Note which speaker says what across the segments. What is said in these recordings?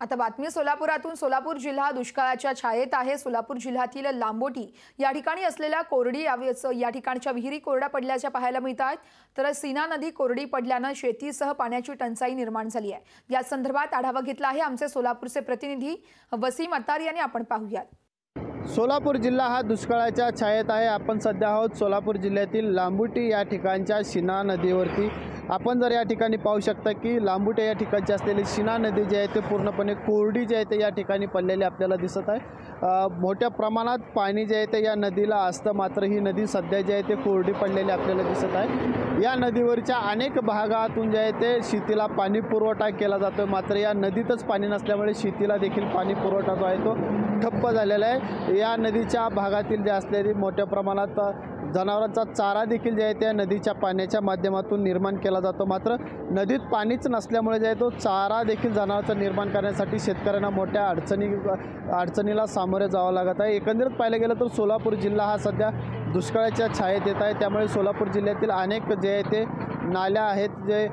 Speaker 1: आता बातमी सोलापुरातून। सोलापूर जिल्हा दुष्काळाच्या छायेत आहे। सोलापूर जिल्ह्यातील लांबोटी या ठिकाणी असलेल्या कोरडी या ठिकाणच्या विहिरी कोरड्या पडल्याच्या पाहायला मिळत आहेत। तर सीना नदी कोरडी पडल्याने शेतीसह पाण्याची टंचाई निर्माण झाली आहे। या संदर्भात आढावा घेतला आहे आमचे सोलापूरचे प्रतिनिधी वसीम अत्तार यांनी। आपण पाहूयात।
Speaker 2: सोलापूर जिल्हा हा दुष्काळाच्या छायेत आहे। आपण सध्या आहोत सोलापूर जिल्ह्यातील लांबोटी या ठिकाणच्या सीना नदीवरती। आपण जर या ठिकाणी पाहू शकता की लांबोटी या ठिकाणची असलेली सीना नदी जी आहे ते पूर्णपणे कोरडी जी आहे ते या ठिकाणी पडलेली आपल्याला दिसत आहे। मोठ्या प्रमाणात पाणी जे आहे ते या नदीला असतं, मात्र ही नदी सध्या जी आहे ते कोरडी पडलेली आपल्याला दिसत आहे। या नदीवरच्या अनेक भागातून जे आहे ते शेतीला पाणी पुरवठा केला जातो, मात्र या नदीतच पाणी नसल्यामुळे शेतीला देखील पाणी पुरवठा जो आहे तो ठप्प झालेला आहे। या नदीच्या भागातील जे असलेली मोठ्या प्रमाणात जनावरांचा चारा देखील जे आहे त्या नदीच्या पाण्याच्या माध्यमातून निर्माण केला जातो, मात्र नदीत पाणीच नसल्यामुळे जे आहे तो चारा देखील जनावरांचा निर्माण करण्यासाठी शेतकऱ्यांना मोठ्या अडचणीला सामोरे जावं लागत आहे। एकंदरीत पाहायला गेलं तर सोलापूर जिल्हा हा सध्या दुष्काळाच्या छायेत येत आहे। त्यामुळे सोलापूर जिल्ह्यातील अनेक जे आहे ते नाल्या आहेत, जे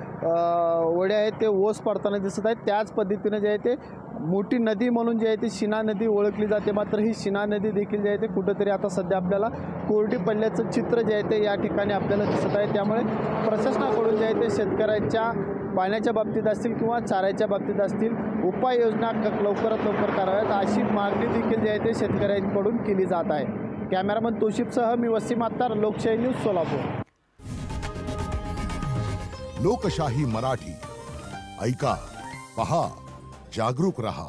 Speaker 2: ओढे आहेत ते ओस पडताना दिसत आहेत। त्याच पद्धतीने जे आहे ते मोठी नदी म्हणून जे आहे ती सीना नदी ओळखली जाते, मात्र ही सीना नदी देखील जे आहे ते कुठेतरी आता सध्या आपल्याला कोरडी पडल्याचं चित्र जे आहे ते या ठिकाणी आपल्याला दिसत आहे। त्यामुळे प्रशासनाकडून जे आहे ते शेतकऱ्यांच्या पाण्याच्या बाबतीत असतील किंवा चाऱ्याच्या बाबतीत असतील उपाययोजना लवकरात लवकर कराव्यात अशी मागणी देखील जी आहे ते शेतकऱ्यांकडून केली जात आहे। कॅमेरामन तोशिफसह मी वसीम अत्तार, लोकशाही न्यूज, सोलापूर।
Speaker 3: लोकशाही मराठी ऐका, पहा, जागरूक रहा।